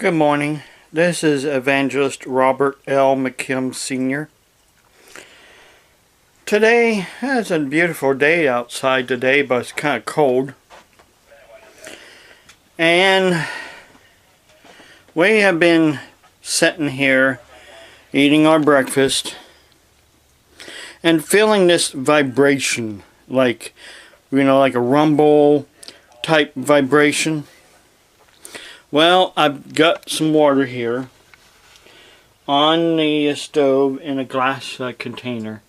Good morning. This is Evangelist Robert L. McKim Sr. Today, it's a beautiful day outside today, but it's kind of cold. And we have been sitting here eating our breakfast and feeling this vibration, like a rumble type vibration. Well, I've got some water here on the stove in a glass container,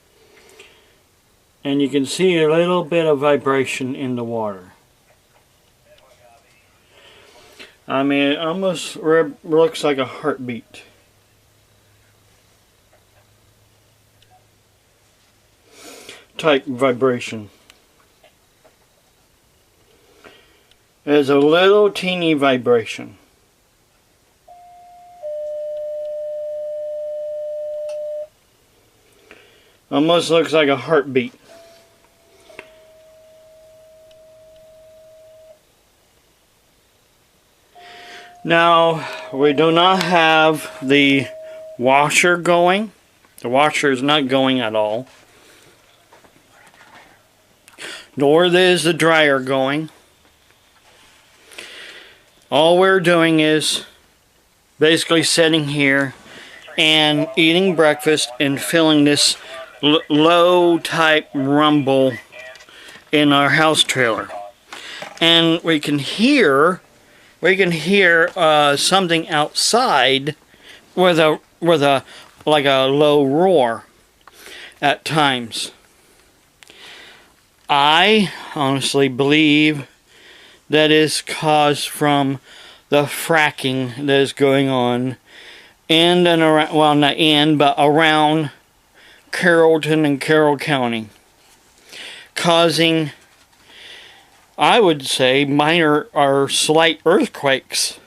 and you can see a little bit of vibration in the water. I mean, it almost looks like a heartbeat. Type vibration. There's a little teeny vibration. Almost looks like a heartbeat. Now, we do not have the washer going. The washer is not going at all. Nor is the dryer going. All we're doing is basically sitting here and eating breakfast and feeling this low type rumble in our house trailer. And we can hear something outside with a like a low roar at times. I honestly believe that is caused from the fracking that is going on in and around, well, not in, but around Carrollton and Carroll County, causing, I would say, minor or slight earthquakes.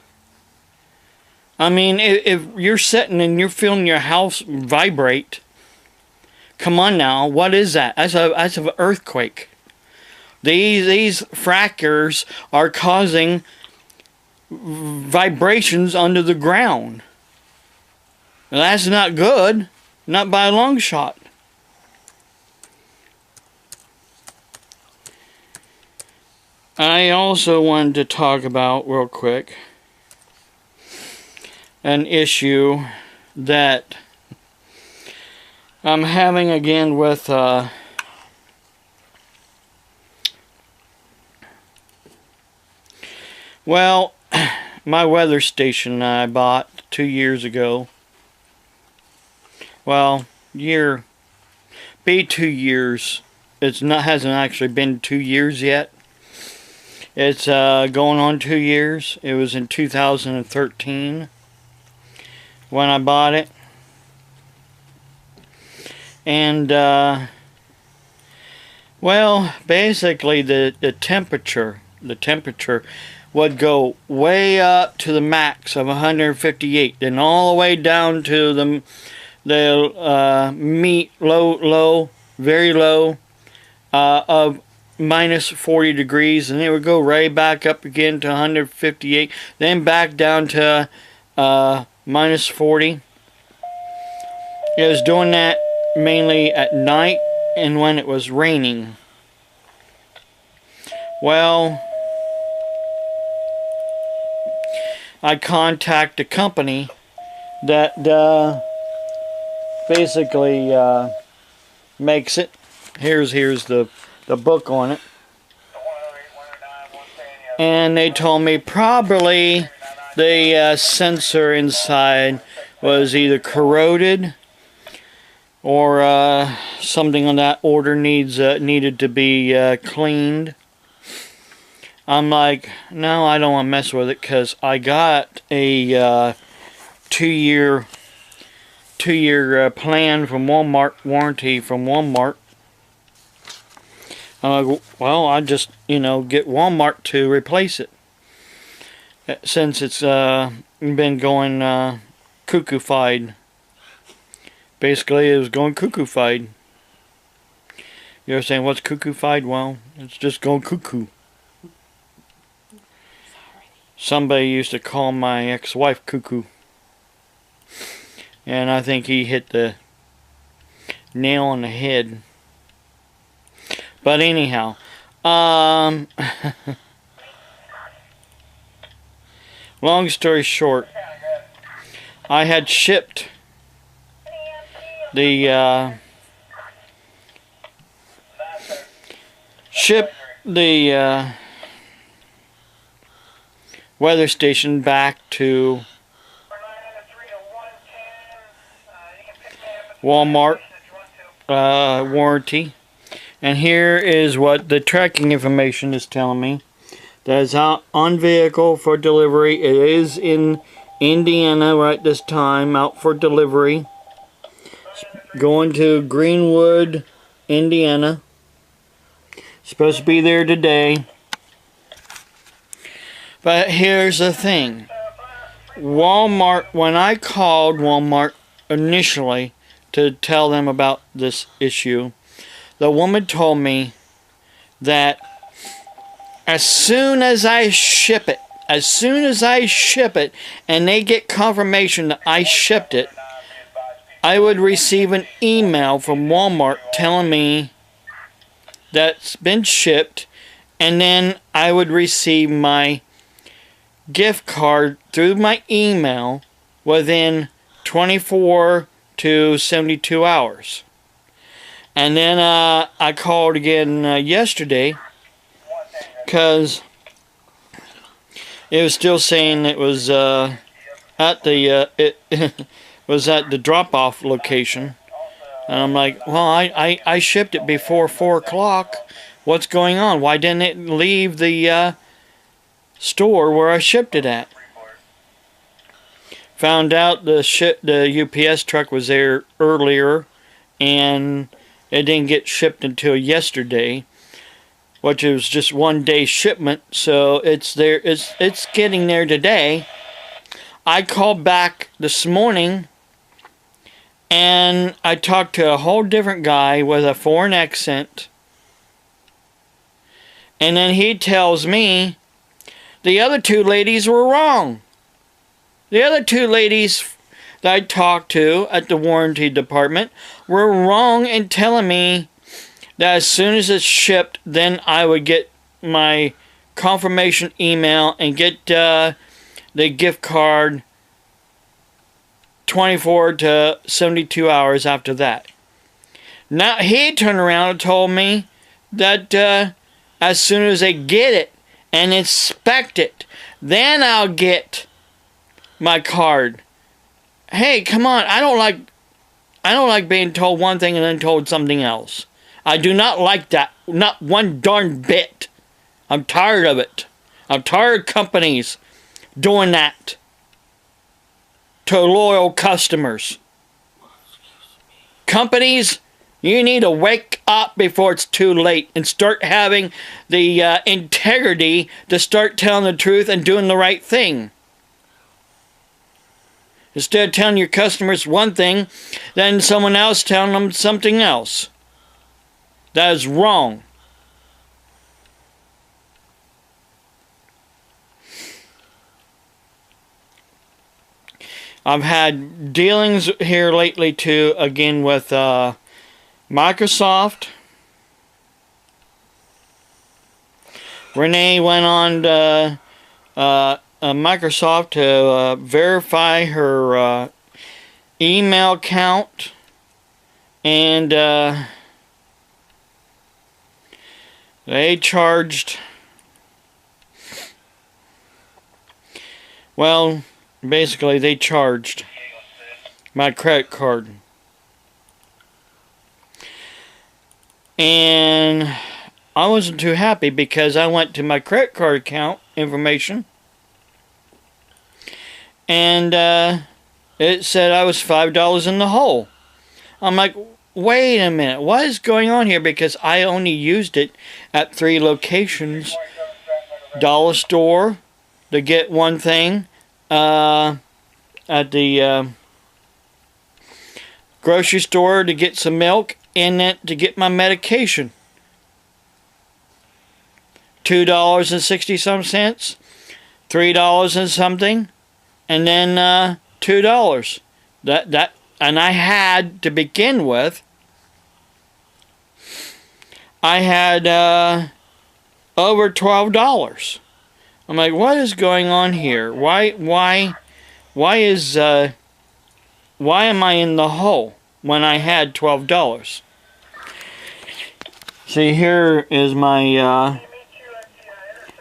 I mean, if you're sitting and you're feeling your house vibrate, come on now, what is that? That's an earthquake. These frackers are causing vibrations under the ground. Now, that's not good. Not by a long shot. I also wanted to talk about, real quick, an issue that I'm having again with well, my weather station I bought 2 years ago. Well, be 2 years. Hasn't actually been 2 years yet. It's going on 2 years. It was in 2013 when I bought it. And well, basically the temperature would go way up to the max of 158, then all the way down to the very low of minus 40 degrees, and it would go right back up again to 158, then back down to minus 40. It was doing that mainly at night and when it was raining. Well, I contact a company that basically makes it. Here's the book on it. And they told me probably the sensor inside was either corroded or something on that order needed to be cleaned. I'm like, no, I don't want to mess with it, because I got a two-year plan from Walmart, warranty from Walmart. Well, I just, get Walmart to replace it, since it's been going cuckoo-fied. Basically, it was going cuckoo-fied. You're saying, what's cuckoo-fied? Well, it's just going cuckoo. somebody used to call my ex-wife cuckoo. And I think he hit the nail on the head. But anyhow, long story short, I had shipped the weather station back to Walmart warranty, and here is what the tracking information is telling me. That is out on vehicle for delivery. It is in Indiana right this time, out for delivery. Going to Greenwood, Indiana. Supposed to be there today. But here's the thing. Walmart, when I called Walmart initially to tell them about this issue, the woman told me that as soon as I ship it, and they get confirmation that I shipped it, I would receive an email from Walmart telling me that's been shipped, and then I would receive my gift card through my email within 24 to 72 hours. And then I called again yesterday because it was still saying it was at the it was at the drop-off location. And I'm like, well, I shipped it before 4 o'clock. What's going on? Why didn't it leave the store where I shipped it at? Found out the UPS truck was there earlier, and it didn't get shipped until yesterday, which was just 1 day shipment. So it's there. It's getting there today. I called back this morning, and I talked to a whole different guy with a foreign accent. And then he tells me the other two ladies were wrong. The other two ladies that I talked to at the warranty department were wrong in telling me that as soon as it's shipped, then I would get my confirmation email and get the gift card 24 to 72 hours after that. Now he turned around and told me that as soon as they get it and inspect it, then I'll get my card. Hey, come on! I don't like being told one thing and then told something else. I do not like that. Not one darn bit. I'm tired of it. I'm tired of companies doing that to loyal customers. Companies, you need to wake up before it's too late and start having the integrity to start telling the truth and doing the right thing. Instead of telling your customers one thing, then someone else telling them something else. That is wrong. I've had dealings here lately too, again with Microsoft. Renee went on to Microsoft to verify her email account, and they charged, well, basically they charged my credit card. And I wasn't too happy because I went to my credit card account information, and it said I was $5 in the hole. I'm like, wait a minute, what is going on here? Because I only used it at 3 locations. Dollar store to get one thing, at the grocery store to get some milk, and then to get my medication. $2.60 some cents. $3 and something, and then $2. And I had, to begin with, I had over $12. I'm like, what is going on here? Why am I in the hole when I had $12? See, here is my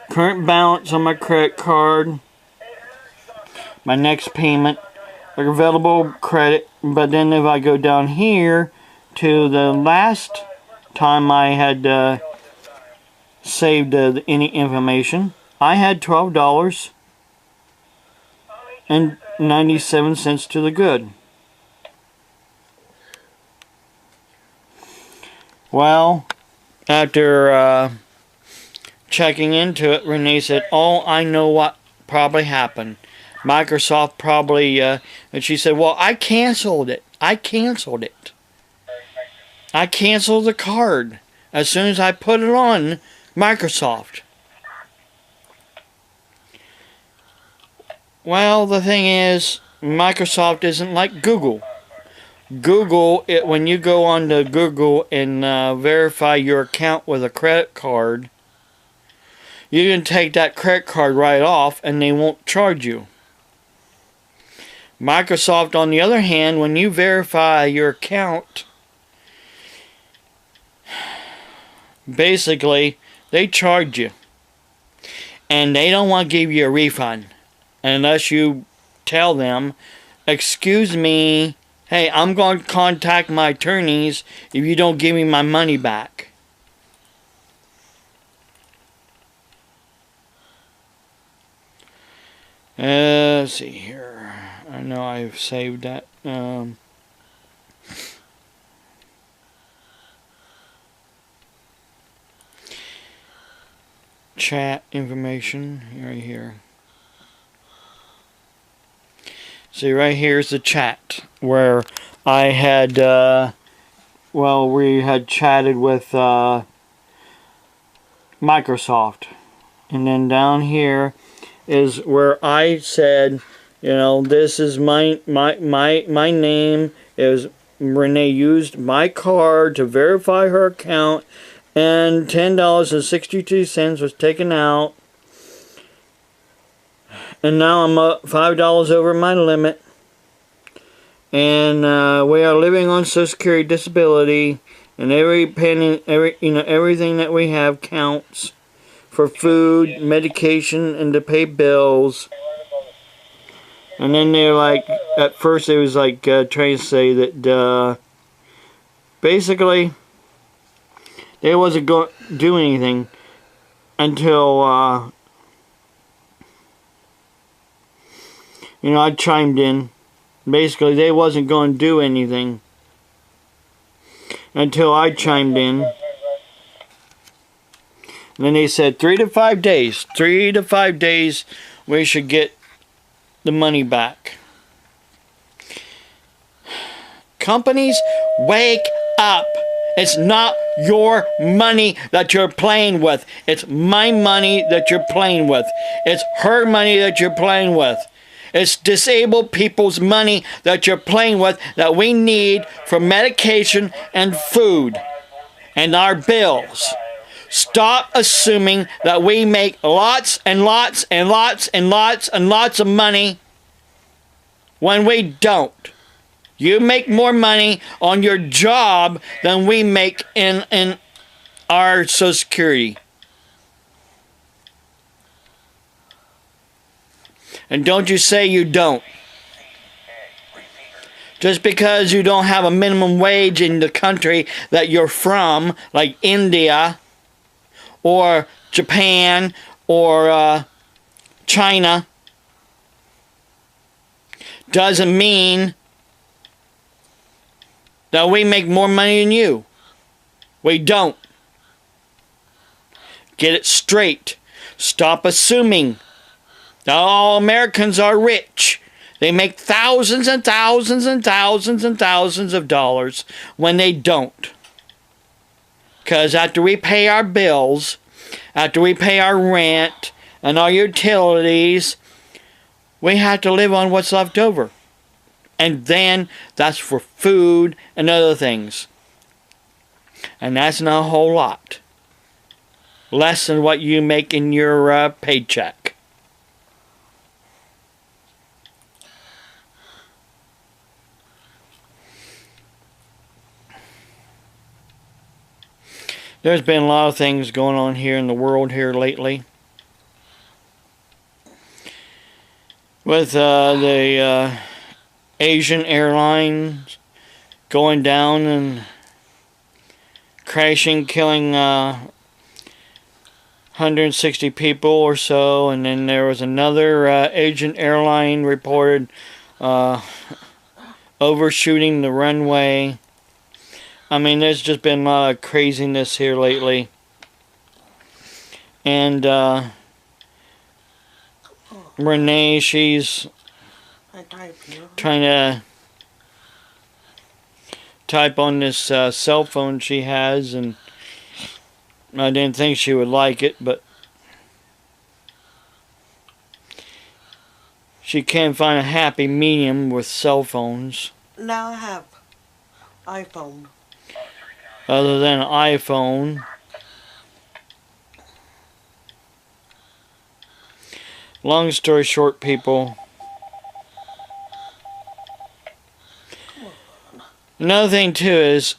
current balance on my credit card, my next payment, available credit. But then if I go down here to the last time I had saved any information, I had $12.97 to the good. Well, after checking into it, Renee said, "Oh, I know what probably happened. Microsoft probably," and she said, "Well, I canceled it. I canceled the card as soon as I put it on Microsoft." Well, the thing is, Microsoft isn't like Google. Google, when you go on to Google and verify your account with a credit card, you can take that credit card right off and they won't charge you. Microsoft, on the other hand, when you verify your account, basically, they charge you. And they don't want to give you a refund unless you tell them, "Excuse me, hey, I'm going to contact my attorneys if you don't give me my money back." Let's see here. I know I've saved that. Chat information right here. See, right here is the chat where I had, we had chatted with Microsoft. And then down here is where I said, this is my name. Is Renee used my card to verify her account, and $10.62 was taken out. And now I'm up $5 over my limit. And we are living on Social Security disability, and every penny, everything that we have counts for food, medication, and to pay bills. And then they're like, at first it was like trying to say that basically they wasn't going to do anything until I chimed in. Basically, they wasn't going to do anything until I chimed in. And then they said 3 to 5 days. 3 to 5 days we should get the money back. Companies, wake up. It's not your money that you're playing with. It's my money that you're playing with. It's her money that you're playing with. It's disabled people's money that you're playing with that we need for medication and food and our bills. Stop assuming that we make lots and lots and lots and lots and lots of money when we don't. You make more money on your job than we make in our Social Security. And don't you say you don't. Just because you don't have a minimum wage in the country that you're from, like India or Japan or China, doesn't mean that we make more money than you. We don't. Get it straight. Stop assuming that all Americans are rich. They make thousands and thousands and thousands and thousands of dollars when they don't. Because after we pay our bills, after we pay our rent, and our utilities, we have to live on what's left over. And then that's for food and other things. And that's not a whole lot. Less than what you make in your paycheck. There's been a lot of things going on here in the world here lately. With the Asian airlines going down and crashing, killing 160 people or so, and then there was another Asian airline reported overshooting the runway. I mean, there's just been a lot of craziness here lately. And Renee, she's trying to type on this cell phone she has, and I didn't think she would like it, but she can't find a happy medium with cell phones. Now I have iPhone. Other than an iPhone. Long story short, people. Another thing too is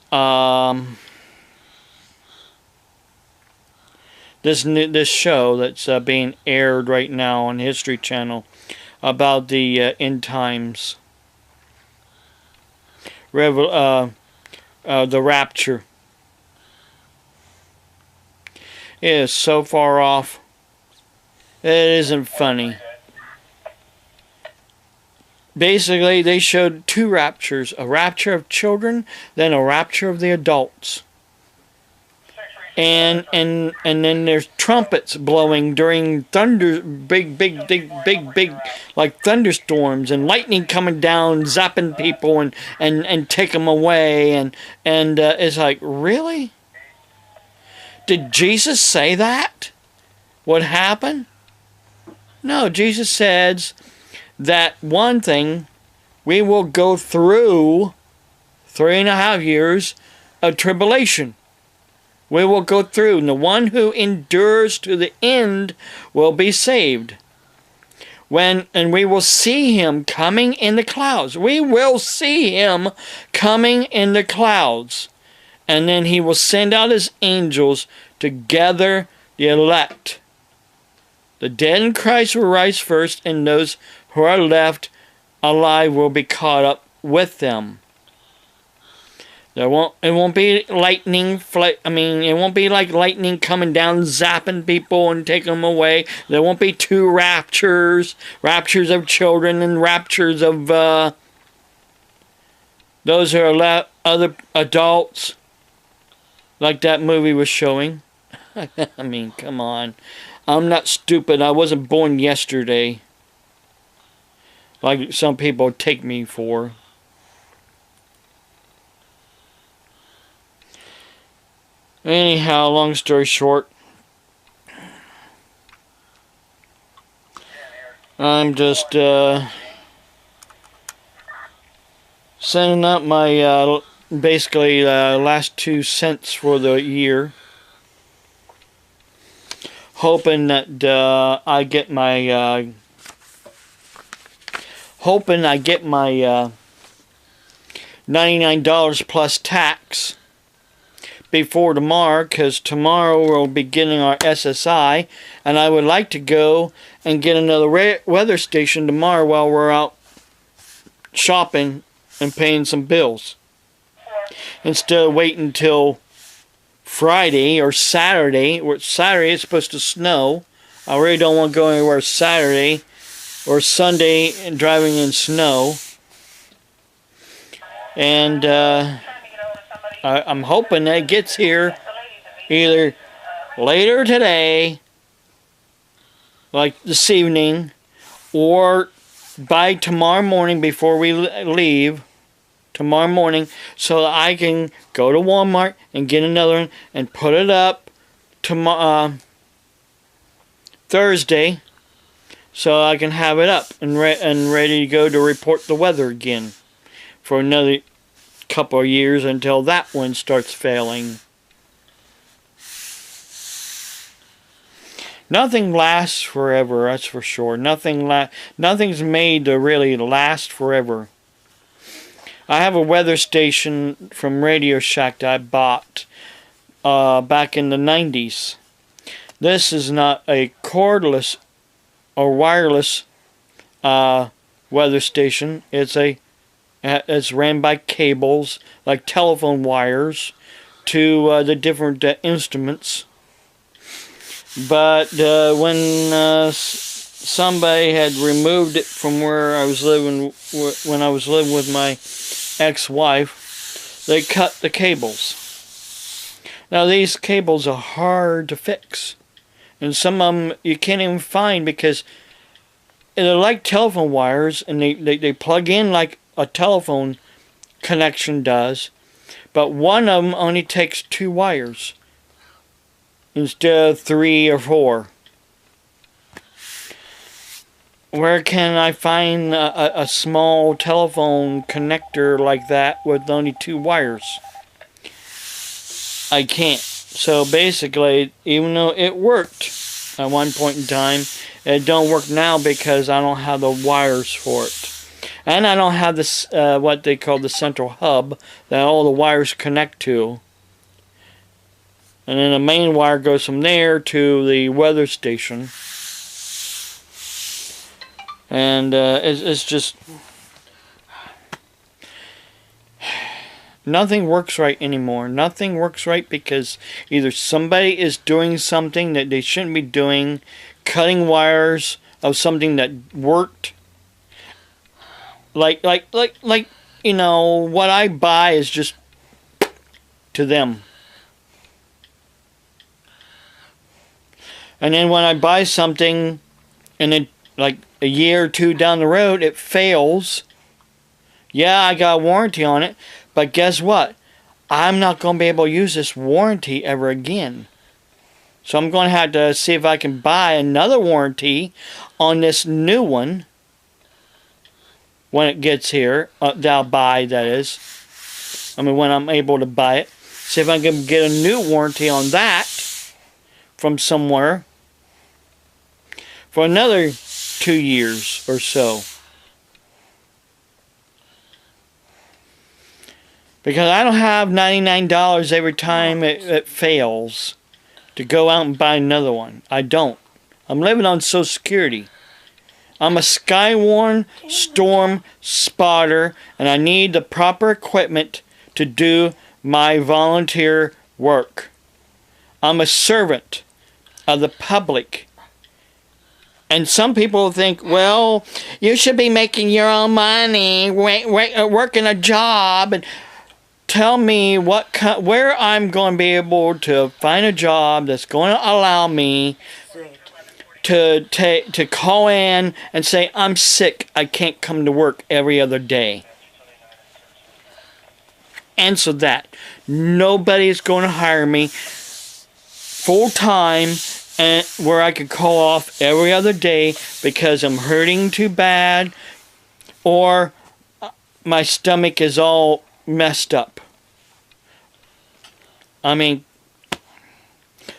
this show that's being aired right now on History Channel about the end times, the rapture. It is so far off. It isn't funny. Basically, they showed two raptures. A rapture of children, then a rapture of the adults. And then there's trumpets blowing during big, like thunderstorms, and lightning coming down, zapping people and take them away. And it's like, really? Did Jesus say that would happen? No, Jesus says that one thing, we will go through 3.5 years of tribulation. We will go through, and the one who endures to the end will be saved. And we will see him coming in the clouds. We will see him coming in the clouds. And then he will send out his angels to gather the elect. The dead in Christ will rise first, and those who are left alive will be caught up with them. It won't be lightning. It won't be like lightning coming down, zapping people and taking them away. There won't be two raptures of children and raptures of those who are other adults, like that movie was showing. I mean, come on. I'm not stupid. I wasn't born yesterday, like some people take me for. Anyhow, long story short, I'm just sending up my basically last 2 cents for the year, hoping that I get my $99 plus tax before tomorrow, because tomorrow we'll be getting our SSI, and I would like to go and get another weather station tomorrow while we're out shopping and paying some bills, instead of waiting until Friday or Saturday. Saturday it's supposed to snow. I really don't want to go anywhere Saturday or Sunday and driving in snow. And I'm hoping that it gets here either later today, like this evening, or by tomorrow morning before we leave, tomorrow morning, so that I can go to Walmart and get another one and put it up tomorrow, Thursday, so I can have it up and ready to go to report the weather again for another couple of years until that one starts failing. Nothing lasts forever, that's for sure. Nothing's made to really last forever. I have a weather station from Radio Shack that I bought back in the 90s. This is not a cordless or wireless weather station. It's ran by cables, like telephone wires, to the different instruments. But when somebody had removed it from where I was living, when I was living with my ex-wife, they cut the cables. Now these cables are hard to fix, and some of them you can't even find because they're like telephone wires, and they plug in like a telephone connection does, but one of them only takes 2 wires instead of 3 or 4. Where can I find a small telephone connector like that with only 2 wires? I can't. So basically, even though it worked at one point in time, it don't work now because I don't have the wires for it. And I don't have this what they call the central hub that all the wires connect to. And then the main wire goes from there to the weather station. And it's just... nothing works right anymore. Nothing works right because either somebody is doing something that they shouldn't be doing, cutting wires of something that worked. Like, you know, what I buy is just to them. And then when I buy something, and then like a year or 2 down the road, it fails. Yeah, I got a warranty on it, but guess what? I'm not going to be able to use this warranty ever again. So I'm going to have to see if I can buy another warranty on this new one when it gets here. That I'll buy, that is. I mean, when I'm able to buy it. See if I can get a new warranty on that from somewhere for another 2 years or so. Because I don't have $99 every time it fails to go out and buy another one. I don't. I'm living on Social Security. I'm a Skywarn storm spotter, and I need the proper equipment to do my volunteer work. I'm a servant of the public. And some people think, well, you should be making your own money, working a job, and tell me where I'm going to be able to find a job that's going to allow me to call in and say, I'm sick, I can't come to work every other day. Answer that. Nobody's going to hire me full-time and where I could call off every other day because I'm hurting too bad or my stomach is all messed up. I mean,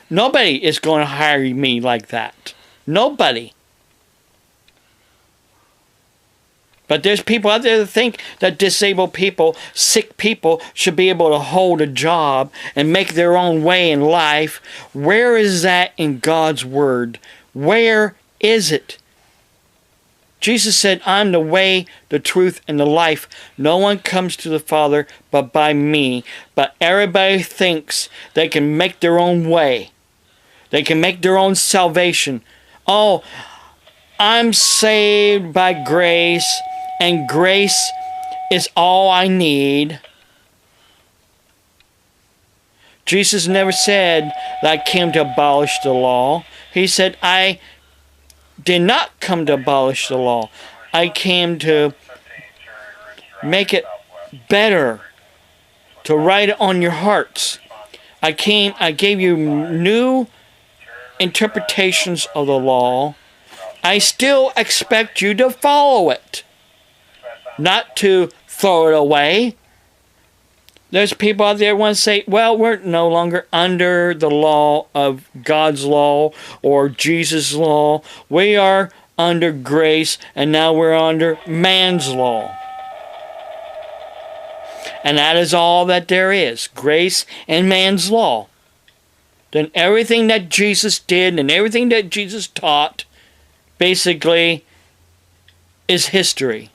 nobody is going to hire me like that. Nobody. But there's people out there that think that disabled people, sick people, should be able to hold a job and make their own way in life. Where is that in God's Word? Where is it? Jesus said, I'm the way, the truth, and the life. No one comes to the Father but by me. But everybody thinks they can make their own way. They can make their own salvation. Oh, I'm saved by grace, and grace is all I need. Jesus never said that I came to abolish the law. He said, I did not come to abolish the law. I came to make it better, to write it on your hearts. I gave you new interpretations of the law, I still expect you to follow it, not to throw it away. There's people out there who want to say, well, we're no longer under the law of God's law or Jesus' law. We are under grace, and now we're under man's law. And that is all that there is, grace and man's law. Then everything that Jesus did and everything that Jesus taught basically is history.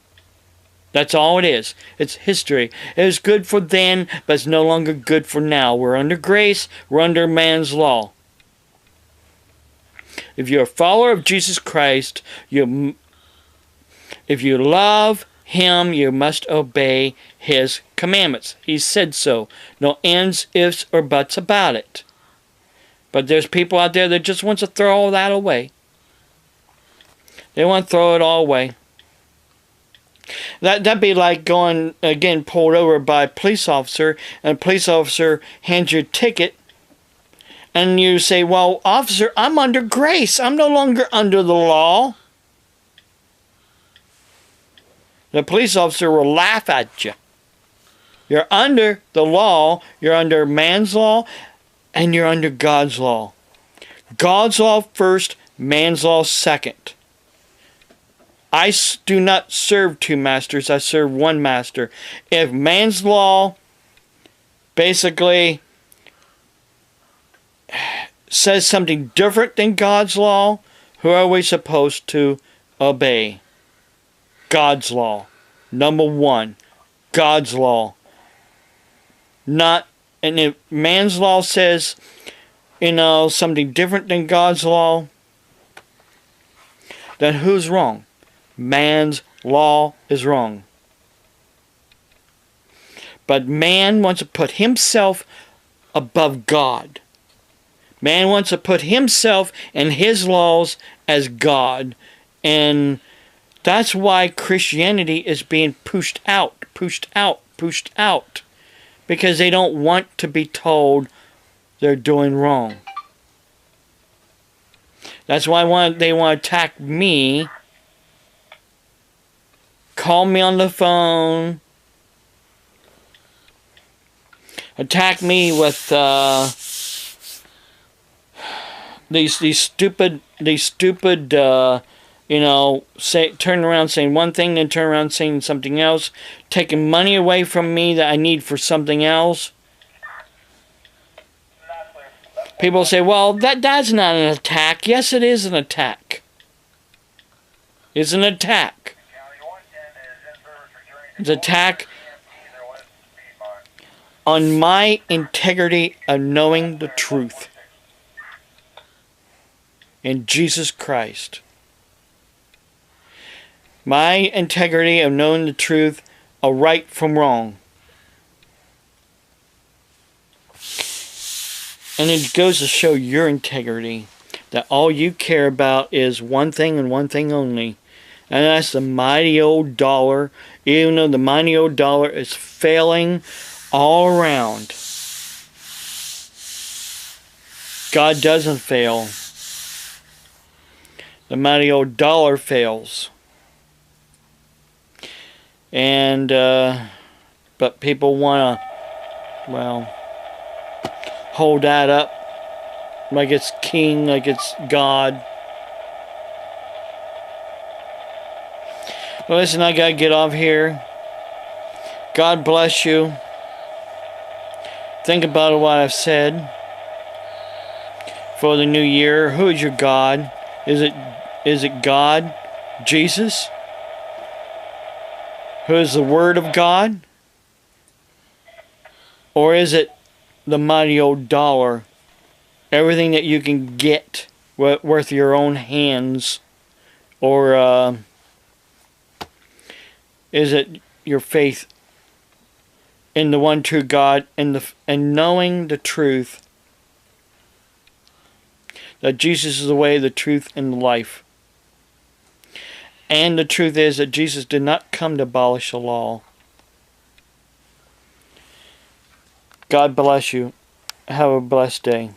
That's all it is. It's history. It was good for then, but it's no longer good for now. We're under grace. We're under man's law. If you're a follower of Jesus Christ, if you love Him, you must obey His commandments. He said so. No ands, ifs, or buts about it. But there's people out there that just want to throw all that away. They want to throw it all away. That'd be like going, again, pulled over by a police officer, and a police officer hands you a ticket, and you say, well, officer, I'm under grace. I'm no longer under the law. The police officer will laugh at you. You're under the law, you're under man's law, and you're under God's law. God's law first, man's law second. I do not serve two masters, I serve one master. If man's law basically says something different than God's law, who are we supposed to obey? God's law. Number one, God's law. And if man's law says, something different than God's law, then who's wrong? Man's law is wrong. But man wants to put himself above God. Man wants to put himself and his laws as God. And that's why Christianity is being pushed out. Because they don't want to be told they're doing wrong. That's why they want to attack me. Call me on the phone. Attack me with these stupid turn around saying one thing, then turn around saying something else, taking money away from me that I need for something else. People say, well, that's not an attack. Yes, it is an attack. It's an attack. It's an attack on my integrity of knowing the truth in Jesus Christ. My integrity of knowing the truth of right from wrong. And it goes to show your integrity that all you care about is one thing and one thing only. And that's the mighty old dollar. Even though the mighty old dollar is failing all around, God doesn't fail. The mighty old dollar fails. And, but people want to, hold that up like it's king, like it's God. Well, listen, I gotta get off here. God bless you. Think about what I've said for the new year. Who is your God? Is it God? Jesus? Who is the Word of God? Or is it the mighty old dollar? Everything that you can get worth your own hands? Or is it your faith in the one true God and knowing the truth that Jesus is the way, the truth, and the life? And the truth is that Jesus did not come to abolish the law. God bless you. Have a blessed day.